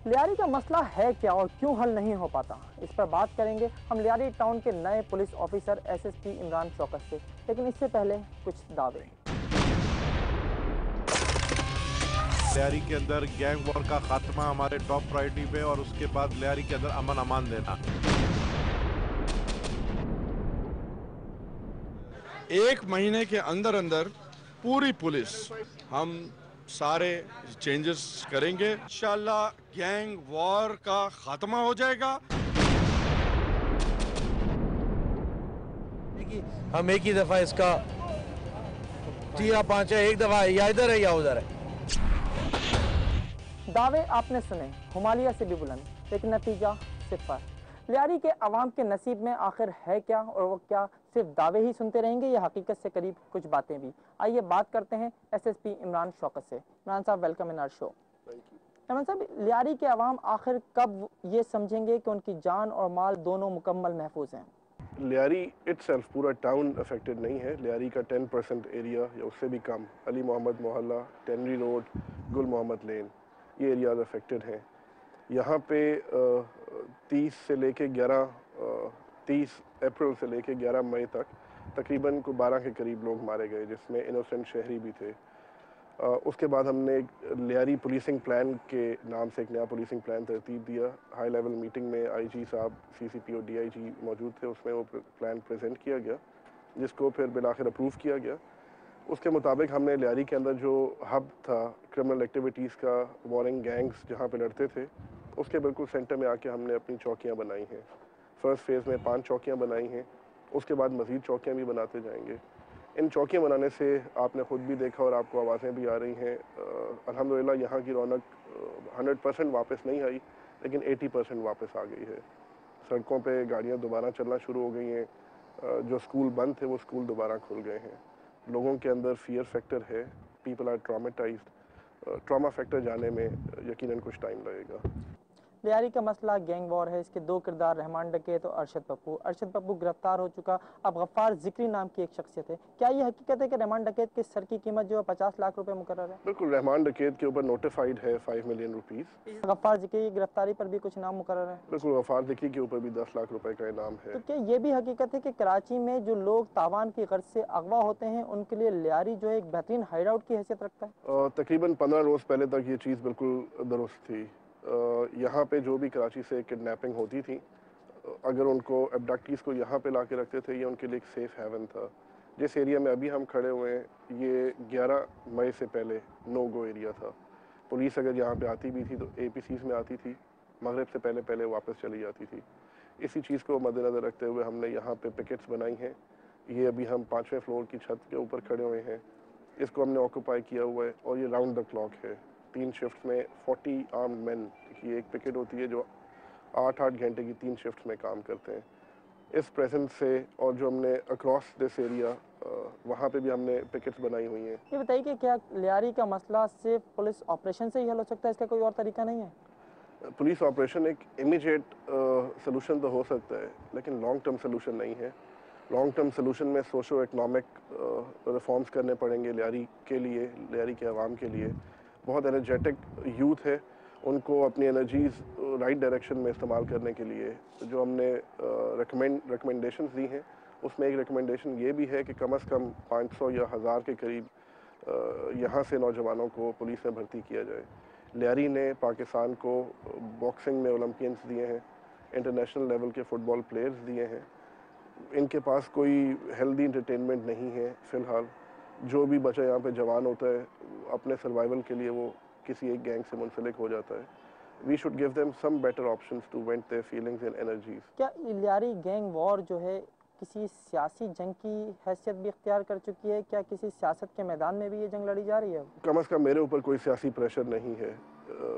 लियारी का मसला है क्या और क्यों हल नहीं हो पाता, इस पर बात करेंगे हम लियारी टाउन के नए police officer SSP Imran Shaukat से। लेकिन इससे पहले कुछ दावे। लियारी के अंदर गैंग वॉर का खात्मा हमारे टॉप प्रायोरिटी पे, और उसके बाद लियारी के अंदर अमन अमान देना। एक महीने के अंदर अंदर पूरी पुलिस हम सारे चेंजेस करेंगे। इंशाल्लाह गैंग वॉर का खात्मा हो जाएगा। हम एक ही दफा इसका चीरा पांचा, एक दफा या इधर है या उधर है। दावे आपने सुने हुमालिया से भी बुलंद, लेकिन नतीजा सिफर। लियारी के अवाम के नसीब में आखिर है क्या, और वो क्या सिर्फ दावे ही सुनते रहेंगे या हकीकत से करीब कुछ बातें भी। आइए बात करते हैं एसएसपी इमरान शौकत से। इमरान साहब, welcome in our show. Imran साहब, लियारी के अवाम आखिर कब ये समझेंगे कि उनकी जान और माल दोनों मुकम्मल महफूज हैं? लियारी इटसेल्फ पूरा टाउन अफेक्टेड नहीं है। लियारी का 10% एरिया या उससे भी कम, अली मोहम्मद मोहल्ला, टेनरी रोड, गुल मोहम्मद लेन, ये एरियाज अफेक्टेड हैं। यहाँ पे 30 अप्रैल से लेके 11 मई तक तकरीबन को 12 के करीब लोग मारे गए, जिसमें इनोसेंट शहरी भी थे। उसके बाद हमने एक लियारी पुलिसिंग प्लान के नाम से एक नया पुलिसिंग प्लान तरतीब दिया। हाई लेवल मीटिंग में आईजी साहब, सीसीपी और डीआईजी मौजूद थे। उसमें वो प्लान प्रेजेंट किया गया, जिसको फिर बिलाखिर अप्रूव किया गया। उसके मुताबिक हमने लियारी के अंदर जो हब था क्रिमिनल एक्टिविटीज़ का, वॉरिंग गैंग्स जहाँ पे लड़ते थे, उसके बिल्कुल सेंटर में आके हमने अपनी चौकियाँ बनाई हैं। फर्स्ट फेज़ में 5 चौकियाँ बनाई हैं, उसके बाद मज़ीद चौकियाँ भी बनाते जाएंगे। इन चौकियाँ बनाने से आपने ख़ुद भी देखा और आपको आवाज़ें भी आ रही हैं, अल्हम्दुलिल्लाह यहाँ की रौनक 100% वापस नहीं आई, लेकिन 80% वापस आ गई है। सड़कों पे गाड़ियाँ दोबारा चलना शुरू हो गई हैं। जो स्कूल बंद थे वो स्कूल दोबारा खुल गए हैं। लोगों के अंदर फियर फैक्टर है, people are traumatised. Trauma factor जाने में यकीनन कुछ टाइम लगेगा। लियारी का मसला गैंग वॉर है। इसके दो किरदार रहमान डकैत और अरशद पप्पू। अरशद पप्पू गिरफ्तार हो चुका, अब गफ्फार जिक्री नाम की एक शख्सियत है। क्या ये हकीकत है कि रहमान डकैत के सर की कीमत जो है 50 लाख रुपए मुकर्रर है? बिल्कुल, रहमान डकैत के ऊपर नोटिफाइड है 5 मिलियन रुपीज़। गफ्फार जिक्री की गिरफ्तारी पर भी कुछ नाम मुकर्रर है? बिल्कुल, गफ्फार जिक्री के ऊपर भी 10 लाख रुपए का इनाम है। तो क्या ये भी हकीकत है कि कराची में जो लोग तावान की गर्ज से अगवा होते हैं, उनके लिए लियारी जो है एक बेहतरीन हाइड आउट की हैसियत रखता है? तकरीबन 15 रोज़ पहले तक ये चीज़ बिल्कुल दुरुस्त थी। यहाँ पे जो भी कराची से किडनैपिंग होती थी, अगर उनको एबडक्टीज़ को यहाँ पे ला के रखते थे, ये उनके लिए एक सेफ़ हेवन था। जिस एरिया में अभी हम खड़े हुए हैं, ये 11 मई से पहले नो गो एरिया था। पुलिस अगर यहाँ पे आती भी थी तो एपीसीज़ में आती थी, मगरिब से पहले पहले वापस चली जाती थी। इसी चीज़ को मद्देनज़र रखते हुए हमने यहाँ पे पिकेट्स बनाई हैं। ये अभी हम 5वें फ्लोर की छत के ऊपर खड़े हुए हैं। इसको हमने ऑक्यूपाई किया हुआ है और ये राउंड द क्लॉक है। 3 शिफ्ट में 40 आर्म्ड मैन की एक पिकेट होती है, जो 8-8 घंटे की 3 शिफ्ट में काम करते हैं। इस प्रेजेंस से और जो हमने अक्रॉस दिस एरिया, वहाँ पे भी हमने पिकेट्स बनाई हुई हैं। ये बताइए कि क्या लियारी का मसला सिर्फ पुलिस ऑपरेशन से ही हल हो सकता है, इसका कोई और तरीका नहीं है? पुलिस ऑपरेशन एक इमीडिएट सलूशन तो हो सकता है, लेकिन लॉन्ग टर्म सलूशन नहीं है। लॉन्ग टर्म सलूशन में सोशो इकनॉमिक रिफॉर्म्स करने पड़ेंगे लियारी के लिए, लियारी के अवाम के लिए। बहुत एनर्जेटिक यूथ है, उनको अपनी एनर्जीज़ राइट डायरेक्शन में इस्तेमाल करने के लिए जो हमने रिकमेंडेशंस दी हैं, उसमें एक रिकमेंडेशन ये भी है कि कम से कम 500 या 1000 के करीब यहाँ से नौजवानों को पुलिस में भर्ती किया जाए। लियारी ने पाकिस्तान को बॉक्सिंग में ओलंपियंस दिए हैं, इंटरनेशनल लेवल के फ़ुटबॉल प्लेयर्स दिए हैं। इनके पास कोई हेल्दी इंटरटेनमेंट नहीं है फ़िलहाल। जो भी बच्चा यहाँ पे जवान होता है, अपने सर्वाइवल के लिए वो किसी एक गैंग से मुंसलिक हो जाता है। We should give them some better options to vent their feelings and energies. क्या लियारी गैंग वॉर जो है किसी सियासी जंग की हैसियत भी इख्तियार कर चुकी है? क्या किसी सियासत के मैदान में भी ये जंग लड़ी जा रही है? कम से कम मेरे ऊपर कोई सियासी प्रेशर नहीं है।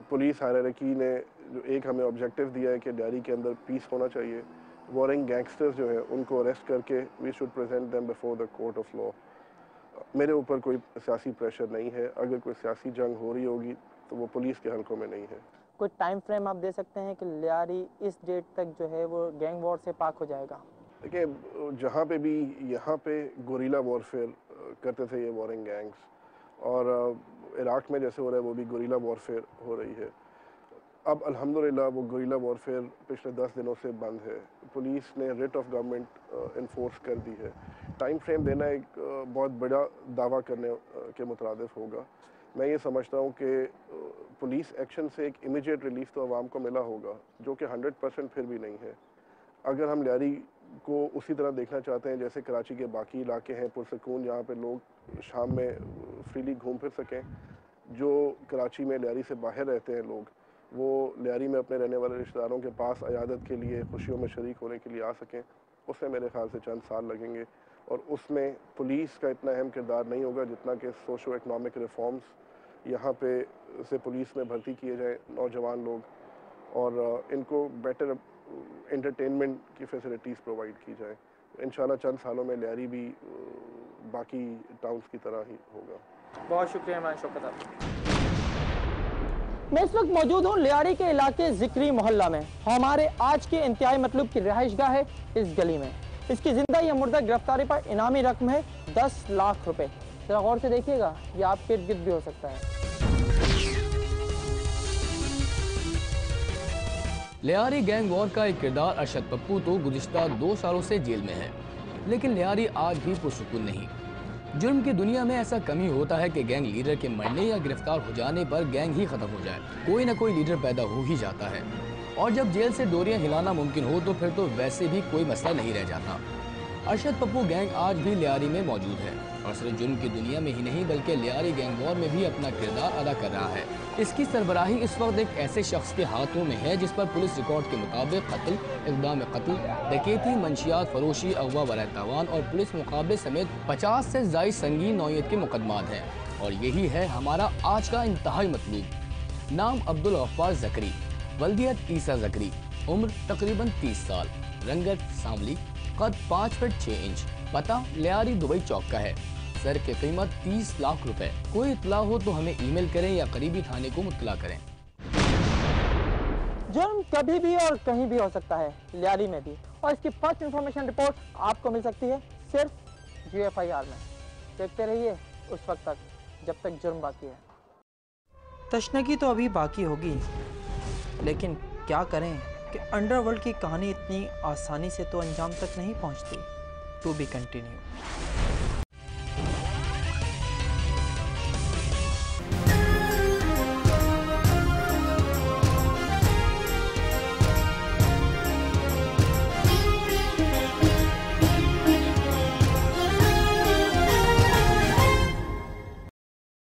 पुलिस हायरार्की ने जो एक हमें ऑब्जेक्टिव दिया है कि लियारी के अंदर पीस होना चाहिए। वॉरिंग गैंगस्टर्स जो है उनको अरेस्ट करके we should present them before the court of law. मेरे ऊपर कोई सियासी प्रेशर नहीं है। अगर कोई सियासी जंग हो रही होगी तो वो पुलिस के हलकों में नहीं है। कोई टाइम फ्रेम आप दे सकते हैं कि लियारी इस डेट तक जो है वो गैंग वॉर से पाक हो जाएगा? देखिए, जहाँ पे भी यहाँ पे गोरिल्ला वॉरफेयर करते थे ये वॉरिंग गैंग्स, और इराक़ में जैसे हो रहा है वो भी गोरिल्ला वॉरफेयर हो रही है। अब अल्हम्दुलिल्लाह वो गुरिल्ला वॉरफेयर पिछले 10 दिनों से बंद है। पुलिस ने रिट ऑफ गवर्नमेंट इन्फोर्स कर दी है। टाइम फ्रेम देना एक बहुत बड़ा दावा करने के मुतरादिफ होगा। मैं ये समझता हूँ कि पुलिस एक्शन से एक इमीडिएट रिलीफ तो आवाम को मिला होगा, जो कि 100% फिर भी नहीं है। अगर हम लियारी को उसी तरह देखना चाहते हैं जैसे कराची के बाकी इलाके हैं पुरसकून, जहाँ पे लोग शाम में फ्रीली घूम फिर सकें, जो कराची में लियारी से बाहर रहते हैं लोग, वो लियारी में अपने रहने वाले रिश्तेदारों के पास अयादत के लिए, खुशियों में शरीक होने के लिए आ सकें, उसमें मेरे ख्याल से चंद साल लगेंगे। और उसमें पुलिस का इतना अहम किरदार नहीं होगा जितना कि सोशो इकनॉमिक रिफॉर्म्स, यहाँ पे से पुलिस में भर्ती किए जाएँ नौजवान लोग, और इनको बेटर एंटरटेनमेंट की फैसिलिटीज़ प्रोवाइड की जाए। इंशाल्लाह चंद सालों में लियारी भी बाकी टाउन्स की तरह ही होगा। बहुत शुक्रिया मैं शौकत आप। मैं इस वक्त मौजूद हूँ लियारी के इलाके जिक्री मोहल्ला में। हमारे आज के इंतहाई मतलब की रिहाइशगाह है इस गली में। इसकी जिंदा या मुर्दा गिरफ्तारी पर इनामी रकम है 10 लाख रुपए। जरा गौर से देखिएगा, ये आपके इर्द गिर्द भी हो सकता है। लियारी गैंग वॉर का एक किरदार अरशद पप्पू तो गुज़िश्ता 2 सालों से जेल में है, लेकिन लियारी आज भी पुरसुकून नहीं। जुर्म की दुनिया में ऐसा कम ही होता है कि गैंग लीडर के मरने या गिरफ्तार हो जाने पर गैंग ही खत्म हो जाए। कोई ना कोई लीडर पैदा हो ही जाता है, और जब जेल से डोरियां हिलाना मुमकिन हो तो फिर तो वैसे भी कोई मसला नहीं रह जाता। अरशद पप्पू गैंग आज भी लियारी में मौजूद है और सिर्फ जुर्म की दुनिया में ही नहीं बल्कि लियारी गैंग वॉर में भी अपना किरदार अदा कर रहा है। इसकी सरबराही इस वक्त एक ऐसे शख्स के हाथों में है जिस पर पुलिस रिकॉर्ड के मुताबिक कत्ल, इक़दाम कत्ल, डकैती, मंशियात फरोशी, अगवा बराए तावान और पुलिस मुकाबले समेत 50 से ज़ायद संगीन नौयत के मुकदमात हैं। और यही है हमारा आज का इंतहाई मतलूब। नाम अब्दुल गफ्फार ज़करी, वल्दियत ईसा ज़करी, उम्र तकरीबन 30 साल, रंगत सांवली, कद 5 फीट 6 इंच, पता लियारी दुबई चौक का है। सर की कीमत 30 लाख रुपए। कोई इत्तला हो तो हमें ईमेल करें या करीबी थाने को मुत्तला करें। जुर्म कभी भी और कहीं भी हो सकता है, लियारी में भी, और इसकी फर्स्ट इंफॉर्मेशन रिपोर्ट आपको मिल सकती है सिर्फ GFIR में। देखते रहिए उस वक्त तक जब तक जुर्म बाकी है। तशनगी तो अभी बाकी होगी, लेकिन क्या करें कि अंडरवर्ल्ड की कहानी इतनी आसानी से तो अंजाम तक नहीं पहुंचती। To be continue.